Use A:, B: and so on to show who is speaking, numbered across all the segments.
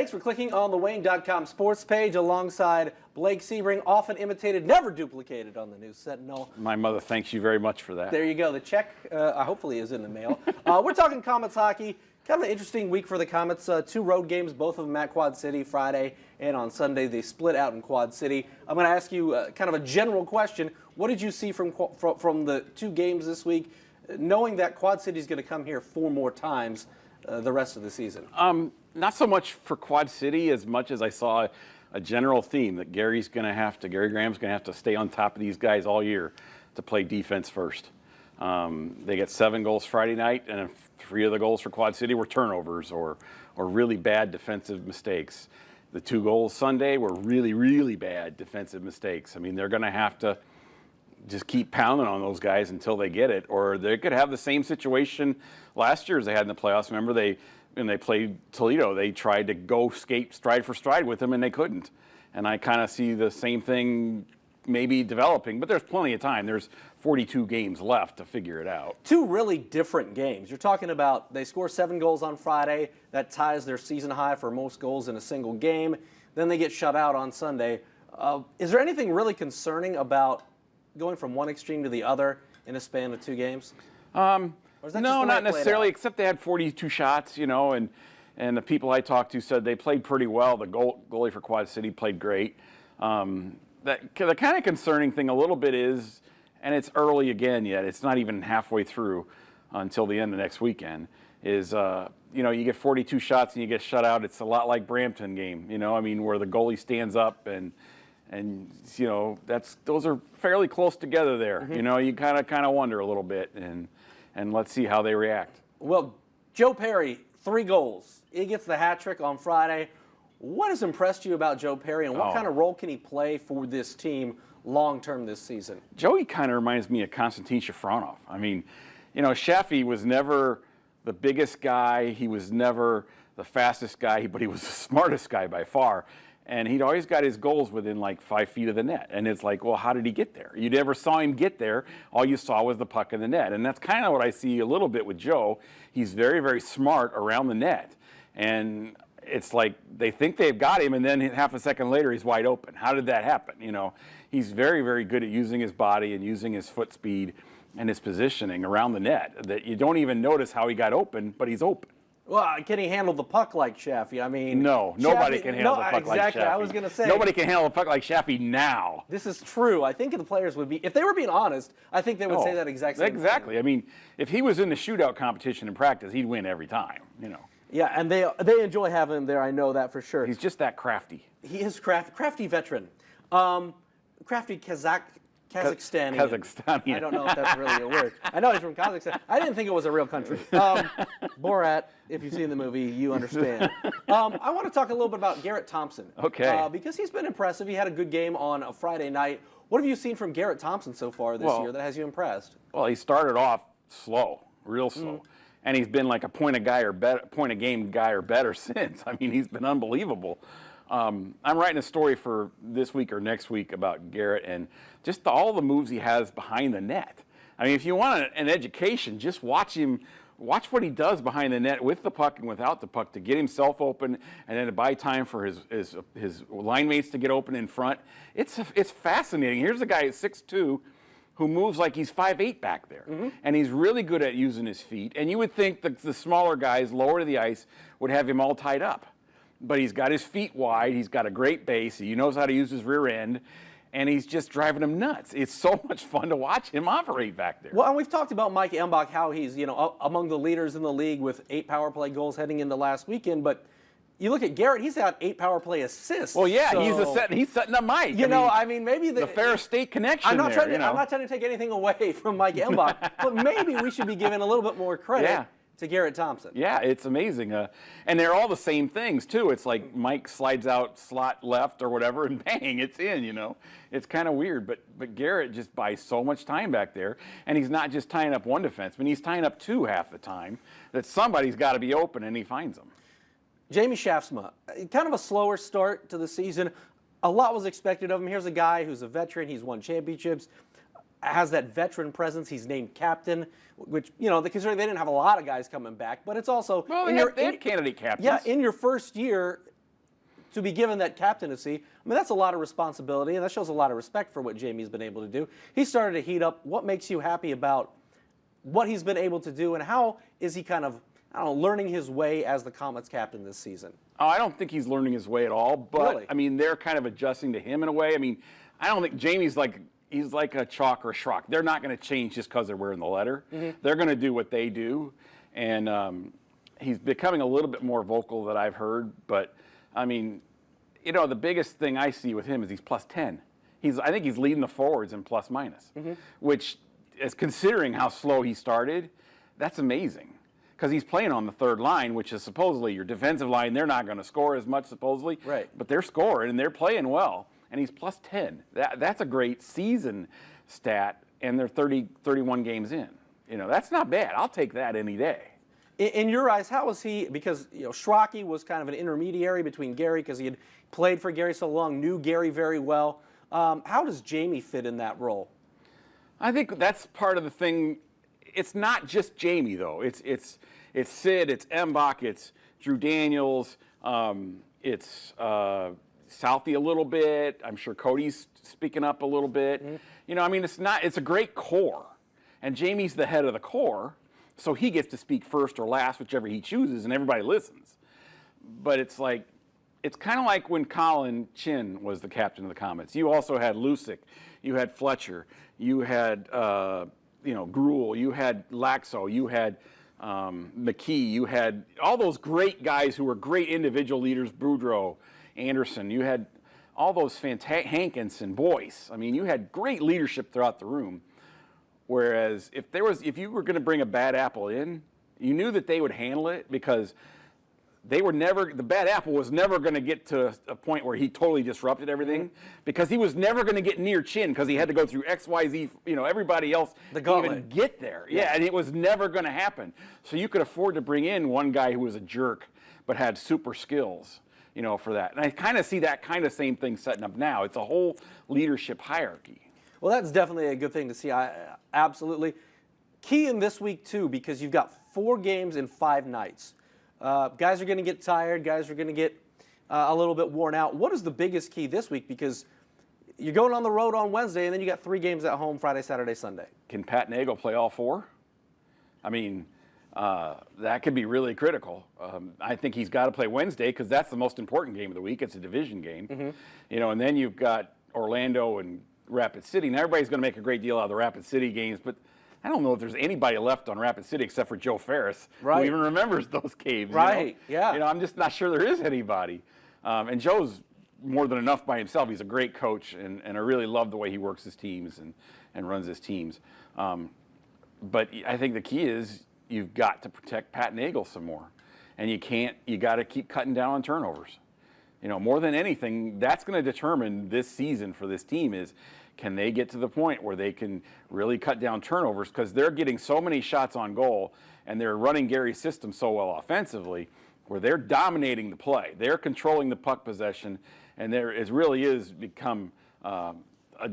A: Thanks for clicking on the Wayne.com sports page alongside Blake Sebring, often imitated, never duplicated on the News Sentinel.
B: My mother thanks you very much for that.
A: There you go. The check hopefully is in the mail. We're talking Komets hockey. Kind of an interesting week for the Komets. 2 road games, both of them at Quad City Friday and on Sunday. They split out in Quad City. I'm going to ask you kind of a general question. What did you see from the 2 games this week, knowing that Quad City is going to come here 4 more times the rest of the season?
B: Not so much for Quad City as much as I saw a general theme that Gary Graham's going to have to stay on top of these guys all year to play defense first. They get 7 goals Friday night, and 3 of the goals for Quad City were turnovers or really bad defensive mistakes. The 2 goals Sunday were really, really bad defensive mistakes. I mean, they're going to have to just keep pounding on those guys until they get it, or they could have the same situation last year as they had in the playoffs. Remember, when they played Toledo, they tried to go skate stride for stride with them, and they couldn't. And I kind of see the same thing maybe developing, but there's plenty of time. There's 42 games left to figure it out. 2
A: really different games. You're talking about they score 7 goals on Friday. That ties their season high for most goals in a single game. Then they get shut out on Sunday. Is there anything really concerning about going from one extreme to the other in a span of 2 games?
B: No, not necessarily, except they had 42 shots, and the people I talked to said they played pretty well. The goalie for Quad City played great. The kind of concerning thing a little bit is, and it's early again yet, it's not even halfway through until the end of next weekend, is, you get 42 shots and you get shut out. It's a lot like Brampton game, where the goalie stands up and those are fairly close together there. Mm-hmm. You kind of wonder a little bit, and let's see how they react.
A: Well, Joe Perry, 3 goals. He gets the hat trick on Friday. What has impressed you about Joe Perry, and what kind of role can he play for this team long-term this season?
B: Joey kind of reminds me of Konstantin Shafronov. I mean, Shaffy was never the biggest guy. He was never the fastest guy, but he was the smartest guy by far. And he'd always got his goals within like 5 feet of the net. And it's like, well, how did he get there? You never saw him get there. All you saw was the puck in the net. And that's kind of what I see a little bit with Joe. He's very, very smart around the net. And it's like they think they've got him, and then half a second later he's wide open. How did that happen? He's very, very good at using his body and using his foot speed and his positioning around the net that you don't even notice how he got open, but he's open.
A: Well, can he handle the puck like Shaffy? I mean,
B: no, nobody can handle the puck like Shaffy.
A: Exactly, I was going to say.
B: Nobody can handle the puck like Shaffy now.
A: This is true. I think the players would be, if they were being honest, I think they would say that exact same thing.
B: Exactly. I mean, if he was in the shootout competition in practice, he'd win every time,
A: Yeah, and they enjoy having him there. I know that for sure.
B: He's just that crafty.
A: He is crafty veteran. Crafty Kazakhstani.
B: Kazakhstani.
A: I don't know if that's really a word. I know he's from Kazakhstan. I didn't think it was a real country. Borat, if you've seen the movie, you understand. I want to talk a little bit about Garrett Thompson.
B: Okay.
A: Because he's been impressive. He had a good game on a Friday night. What have you seen from Garrett Thompson so far this year that has you impressed?
B: Well, he started off slow, real slow. Mm. And he's been like a point a game guy or better since. I mean, he's been unbelievable. I'm writing a story for this week or next week about Garrett and just all the moves he has behind the net. I mean, if you want an education, just watch him. Watch what he does behind the net with the puck and without the puck to get himself open, and then to buy time for his line mates to get open in front. It's fascinating. Here's a guy at 6'2", who moves like he's 5'8" back there. Mm-hmm. And he's really good at using his feet. And you would think that the smaller guys lower to the ice would have him all tied up. But he's got his feet wide, he's got a great base, he knows how to use his rear end, and he's just driving them nuts. It's so much fun to watch him operate back there.
A: Well, and we've talked about Mike Embach, how he's among the leaders in the league with 8 power play goals heading into last weekend, but you look at Garrett, he's got 8 power play assists.
B: Well, yeah, so he's setting up Mike.
A: Maybe
B: the Ferris State connection.
A: I'm not trying to take anything away from Mike Embach, but maybe we should be giving a little bit more credit to Garrett Thompson.
B: Yeah, it's amazing. And they're all the same things, too. It's like Mike slides out slot left or whatever, and bang, it's in, It's kind of weird, but Garrett just buys so much time back there, and he's not just tying up one defenseman, he's tying up 2 half the time, that somebody's got to be open, and he finds them.
A: Jamie Shaftsma, kind of a slower start to the season. A lot was expected of him. Here's a guy who's a veteran. He's won championships, has that veteran presence. He's named captain, which, because they didn't have a lot of guys coming back. But it's also...
B: Well, they had candidate captains.
A: Yeah, in your first year, to be given that captaincy, I mean, that's a lot of responsibility, and that shows a lot of respect for what Jamie's been able to do. He started to heat up. What makes you happy about what he's been able to do, and how is he kind of, I don't know, learning his way as the Komets captain this season?
B: Oh, I don't think he's learning his way at all, but,
A: Really?
B: I mean, they're kind of adjusting to him in a way. I mean, I don't think Jamie's he's like a chalk or a schrock. They're not going to change just because they're wearing the letter. They're going to do what they do, and he's becoming a little bit more vocal that I've heard, but, I mean, you know, the biggest thing I see with him is he's plus 10. I think he's leading the forwards in plus minus, which is, considering how slow he started, that's amazing. Because he's playing on the third line, which is supposedly your defensive line. They're not going to score as much, supposedly.
A: Right.
B: But they're scoring, and they're playing well. And he's plus 10. That's a great season stat, and they're 31 games in. You know, that's not bad. I'll take that any day.
A: In your eyes, how was he? Because, you know, Schrocky was kind of an intermediary between Gary because he had played for Gary so long, knew Gary very well. How does Jamie fit in that role?
B: I think that's part of the thing. It's not just Jamie, though. It's Sid, it's Mbach, it's Drew Daniels, it's Southie a little bit. I'm sure Cody's speaking up a little bit. You know, I mean, it's a great core. And Jamie's the head of the core, so he gets to speak first or last, whichever he chooses, and everybody listens. But it's kind of like when Colin Chin was the captain of the Komets. You also had Lusick, you had Fletcher, you had Gruel, you had Laxo, you had McKee, you had all those great guys who were great individual leaders, Boudreaux, Anderson, you had all those fantastic, Hankinson, Boyce. I mean, you had great leadership throughout the room. Whereas if you were going to bring a bad apple in, you knew that they would handle it because the bad apple was never going to get to a point where he totally disrupted everything because he was never going to get near Chin because he had to go through X, Y, Z, everybody else to even get there. Yeah, and it was never going to happen. So you could afford to bring in one guy who was a jerk but had super skills, for that. And I kind of see that kind of same thing setting up now. It's a whole leadership hierarchy.
A: Well, that's definitely a good thing to see. Absolutely. Key in this week, too, because you've got 4 games in 5 nights. Guys are going to get tired. Guys are going to get a little bit worn out. What is the biggest key this week? Because you're going on the road on Wednesday, and then you got 3 games at home Friday, Saturday, Sunday.
B: Can Pat Nagle play all 4? I mean, that could be really critical. I think he's got to play Wednesday because that's the most important game of the week. It's a division game. And then you've got Orlando and Rapid City. Now, everybody's going to make a great deal out of the Rapid City games, but I don't know if there's anybody left on Rapid City except for Joe Ferris who even remembers those games.
A: Right, yeah.
B: I'm just not sure there is anybody. And Joe's more than enough by himself. He's a great coach, and I really love the way he works his teams and runs his teams. But I think the key is you've got to protect Pat Nagle some more. And you got to keep cutting down on turnovers. More than anything, that's going to determine this season for this team is, can they get to the point where they can really cut down turnovers? Because they're getting so many shots on goal, and they're running Gary's system so well offensively, where they're dominating the play. They're controlling the puck possession, and it really is become a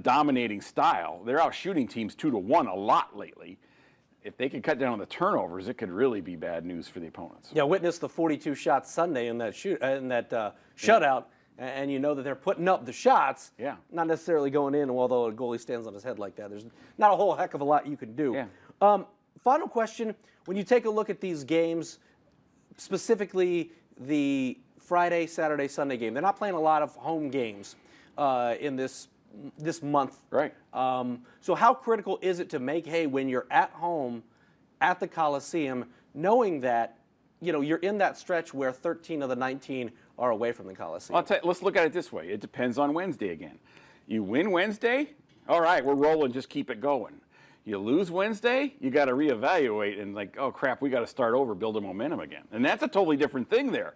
B: dominating style. They're out shooting teams 2-1 a lot lately. If they could cut down on the turnovers, it could really be bad news for the opponents.
A: Yeah, witness the 42 shots Sunday in that shutout, and you know that they're putting up the shots, not necessarily going in. Although a goalie stands on his head like that, there's not a whole heck of a lot you can do.
B: Yeah.
A: Final question: when you take a look at these games, specifically the Friday, Saturday, Sunday game, they're not playing a lot of home games in this month.
B: Right.
A: So how critical is it to make hay when you're at home at the Coliseum, knowing that you're in that stretch where 13 of the 19 are away from the Coliseum?
B: I'll tell you, let's look at it this way. It depends on Wednesday again. You win Wednesday, all right, we're rolling, just keep it going. You lose Wednesday, you got to reevaluate and oh crap, we got to start over, build a momentum again. And that's a totally different thing there,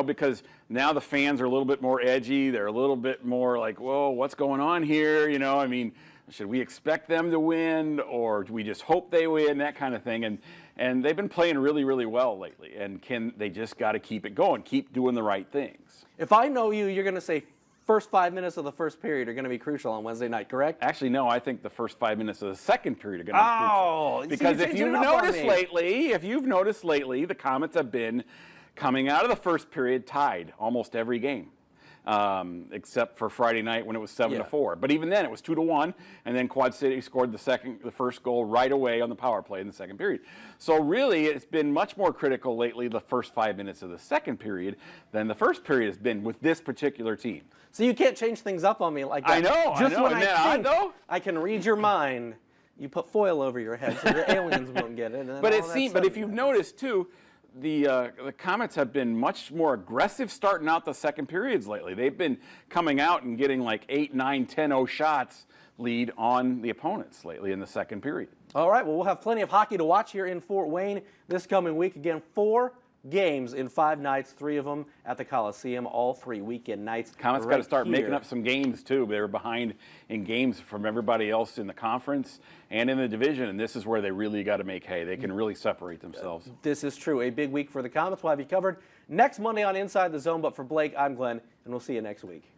B: because now the fans are a little bit more edgy. They're a little bit more like, whoa, what's going on here? I mean, should we expect them to win or do we just hope they win? That kind of thing. And they've been playing really, really well lately. And they just got to keep it going, keep doing the right things.
A: If I know you, you're going to say first 5 minutes of the first period are going to be crucial on Wednesday night, correct?
B: Actually, no. I think the first 5 minutes of the second period are going to be crucial. Because if you've noticed lately, the Komets have been coming out of the first period tied almost every game. except for Friday night when it was 7-4. But even then, it was 2-1, and then Quad City scored the first goal right away on the power play in the second period. So really, it's been much more critical lately, the first 5 minutes of the second period, than the first period has been with this particular team.
A: So you can't change things up on me like that.
B: I know.
A: Just when
B: Isn't that
A: I
B: odd,
A: think
B: though?
A: I can read your mind, you put foil over your head so your aliens won't get it. And
B: But
A: all
B: if you've noticed too, the Komets have been much more aggressive starting out the second periods lately. They've been coming out and getting like 8, 9, 10-0 shots lead on the opponents lately in the second period.
A: All right, well, we'll have plenty of hockey to watch here in Fort Wayne this coming week. Again, 4 games in 5 nights, 3 of them at the Coliseum, all 3 weekend nights.
B: Komets got to start making up some games too. They were behind in games from everybody else in the conference and in the division, and this is where they really got to make hay. They can really separate themselves.
A: This is true. A big week for the Komets. We'll have you covered next Monday on Inside the Zone. But for Blake, I'm Glenn, and we'll see you next week.